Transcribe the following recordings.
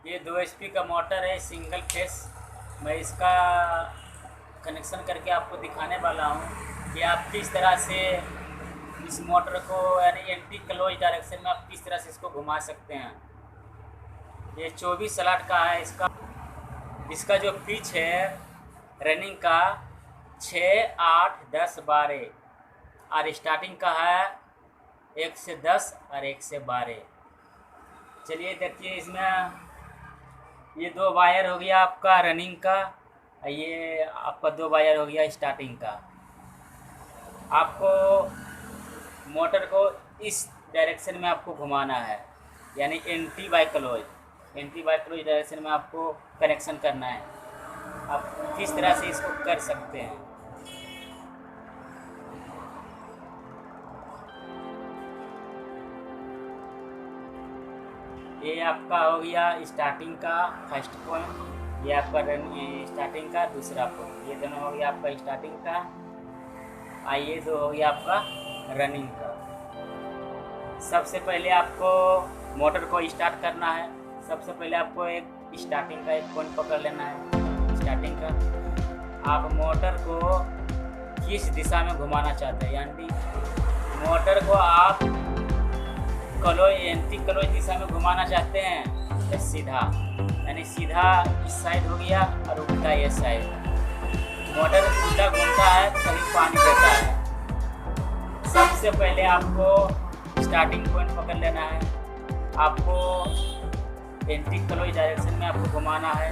ये 2 HP का motor है, सिंगल फेस। मैं इसका कनेक्शन करके आपको दिखाने वाला हूँ कि आप किस तरह से इस मोटर को यानी एंटी क्लोज डायरेक्शन में आप किस तरह से इसको घुमा सकते हैं। ये 24 स्लॉट का है। इसका जो पिच है रनिंग का 6, 8, 10, 12 और स्टार्टिंग का है 1 से 10 और 1 से 12। चलिए देखिए, इसमें ये 2 वायर हो गया आपका रनिंग का, ये आपका 2 वायर हो गया स्टार्टिंग का। आपको मोटर को इस डायरेक्शन में आपको घुमाना है, यानी एंटी बाय क्लोज डायरेक्शन में आपको कनेक्शन करना है। आप किस तरह से इसको कर सकते हैं। ये आपका हो गया स्टार्टिंग का फर्स्ट पॉइंट, ये आपका स्टार्टिंग का दूसरा पॉइंट। ये दोनों हो गया आपका स्टार्टिंग का, ये दो हो गया आपका रनिंग का। सबसे पहले आपको मोटर को स्टार्ट करना है। सबसे पहले आपको एक स्टार्टिंग का एक पॉइंट पकड़ लेना है। स्टार्टिंग का आप मोटर को किस दिशा में घुमाना चाहते हैं, यानी मोटर को आप एंटी क्लोज दिशा में घुमाना चाहते हैं या सीधा, यानी सीधा इस साइड हो गया और उल्टा ये साइड। मोटर उल्टा घूमता है तभी पानी देता है। सबसे पहले आपको स्टार्टिंग पॉइंट पकड़ लेना है। आपको एंटी क्लोज डायरेक्शन में आपको घुमाना है।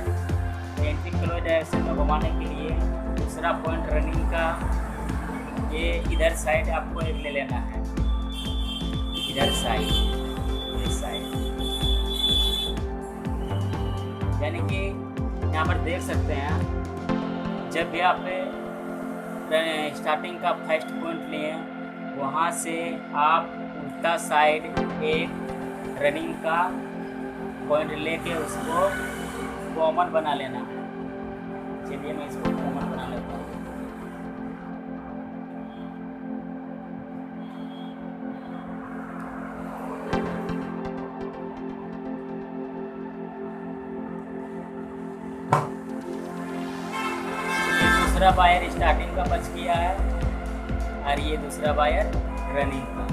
एंटी क्लोज डायरेक्शन में घुमाने के लिए दूसरा पॉइंट रनिंग का ये इधर साइड आपको एक ले लेना है, इधर साइड, ये साइड। यानी कि यहाँ पर देख सकते हैं, जब भी आप स्टार्टिंग का फर्स्ट पॉइंट लिए वहाँ से आप उल्टा साइड एक रनिंग का पॉइंट लेके उसको कॉमन बना लेना है। चलिए मैं इसको कॉमन बना लेता हूँ। दूसरा वायर स्टार्टिंग का बच गया है और ये दूसरा वायर रनिंग का।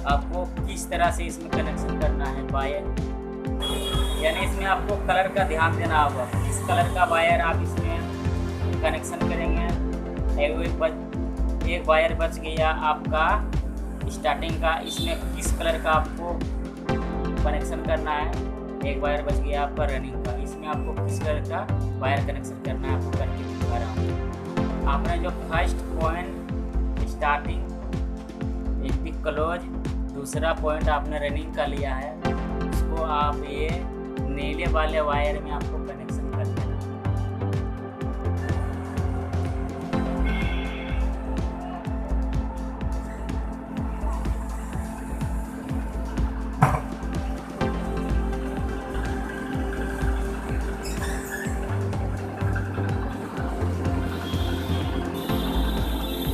आपको किस तरह से इसमें कनेक्शन करना है वायर, यानी इसमें आपको कलर का ध्यान देना होगा। किस कलर का वायर आप इसमें कनेक्शन करेंगे। एक वायर बच गया आपका स्टार्टिंग का, इसमें किस कलर का आपको कनेक्शन करना है। एक वायर बच गया आपका रनिंग का, इसमें आपको किस कलर का वायर कनेक्शन करना है आपको करके दिखा रहा हूँ। आपने जो first point starting anti close, दूसरा पॉइंट आपने रनिंग का लिया है, उसको आप ये नीले वाले वायर में आपको कनेक्शन कर देना है।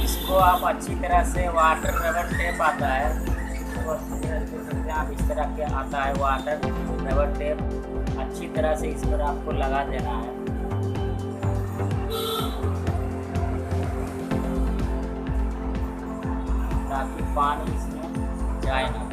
इसको आप अच्छी तरह से वाटर रबर टेप आता है, तो अच्छी तरह से आप इस तरह के आता है वाटर रबर टेप, अच्छी तरह से इस पर आपको लगा देना है। ताकि पानी इसमें जाए ना।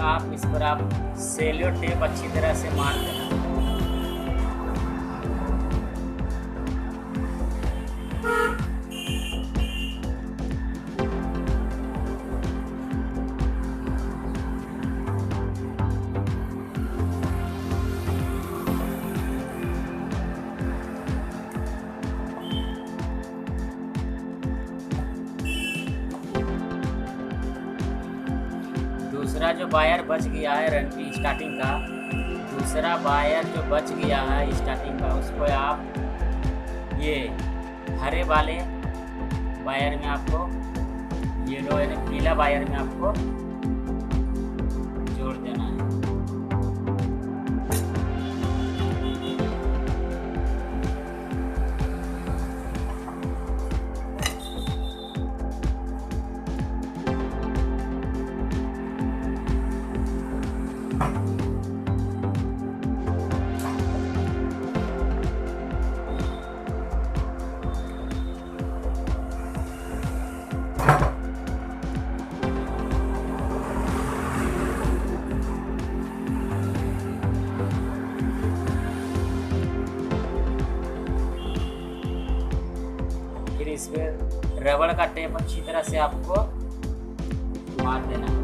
आप इस पर आप सेलो टेप अच्छी तरह से मार देना। दूसरा जो वायर बच गया है रनिंग स्टार्टिंग का, दूसरा वायर जो बच गया है स्टार्टिंग का, उसको आप ये हरे वाले वायर में आपको येलो यानी पीला वायर में आपको जोड़ देना है। फिर इस पर रबड़ का टेप अच्छी तरह से आपको मार देना है।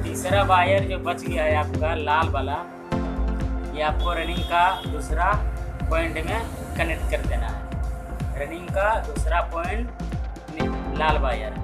तीसरा वायर जो बच गया है आपका लाल वाला, ये आपको रनिंग का दूसरा पॉइंट में कनेक्ट कर देना है। रनिंग का दूसरा पॉइंट लाल वायर।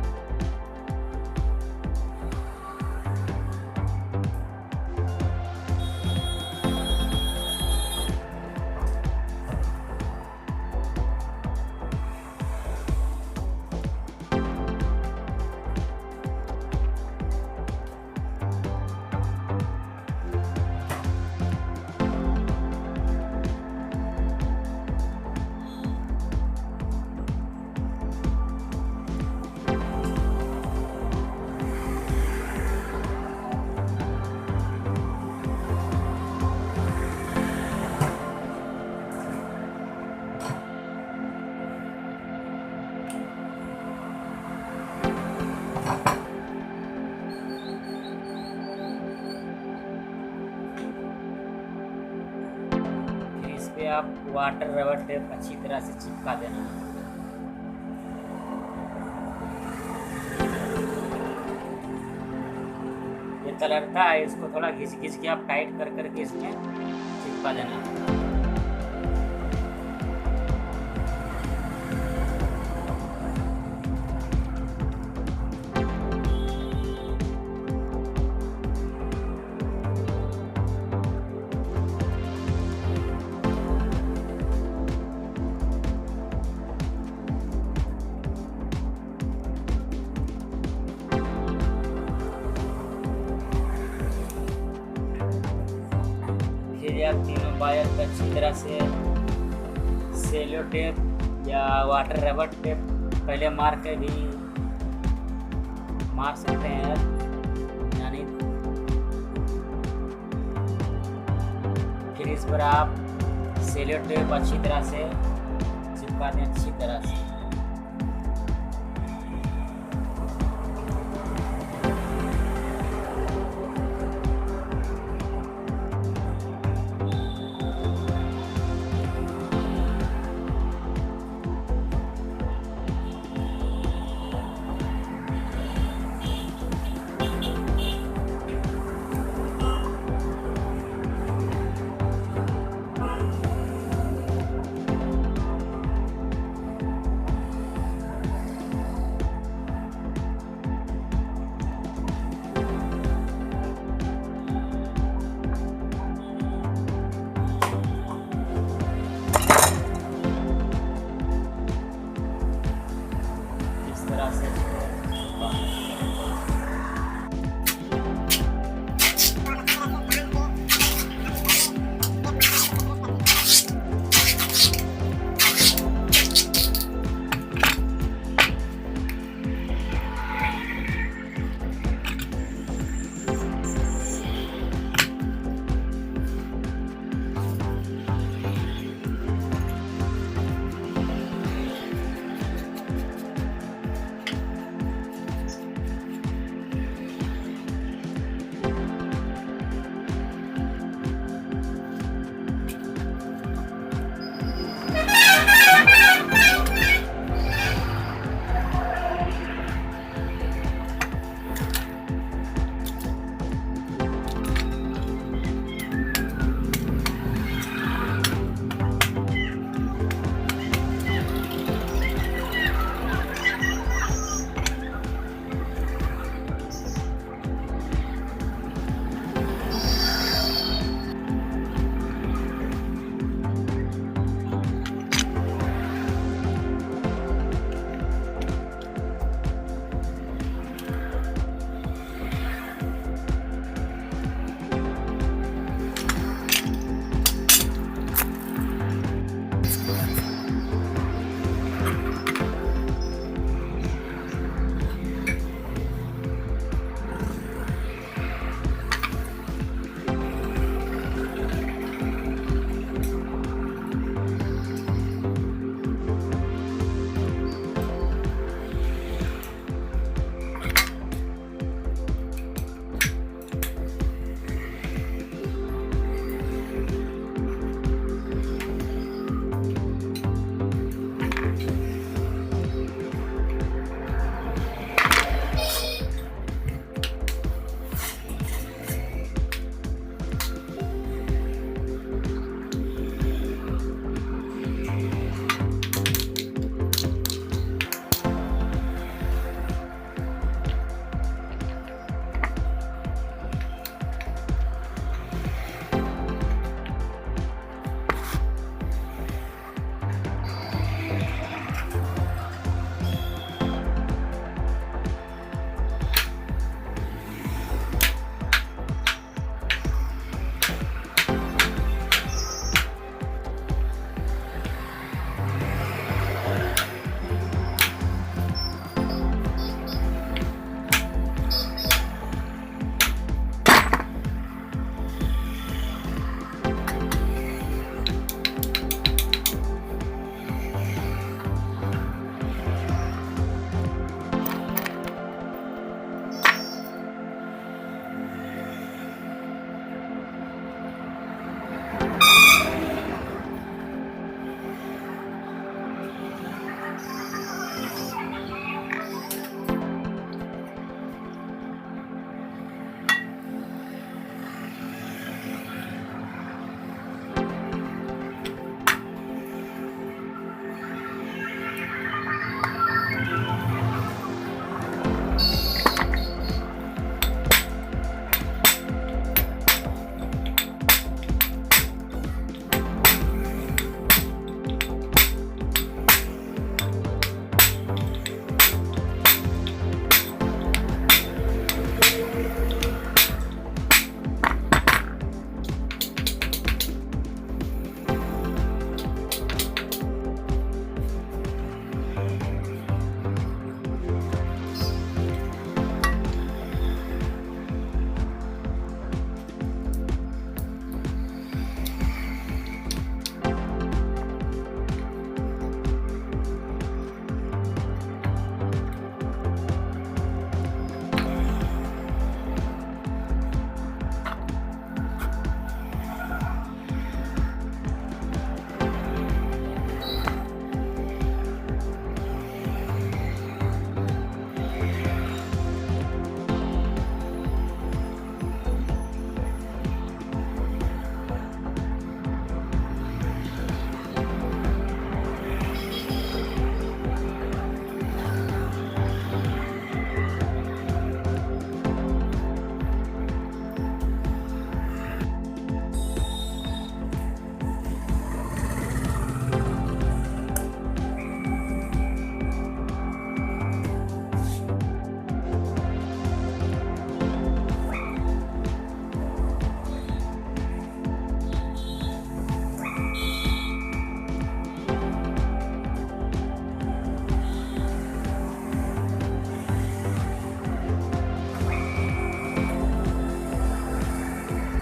पे आप वाटर रबर टेप अच्छी तरह से चिपका देना है। ये तलरता है, इसको थोड़ा घिस घिस के आप टाइट कर करके इसमें चिपका देना है। फिर आप तीनों वायर को अच्छी तरह से सेलो टेप या वाटर रबर टेप पहले मार के भी मार सकते हैं, यानी फिर इस पर आप सेलो टेप अच्छी तरह से चिपका दें अच्छी तरह से।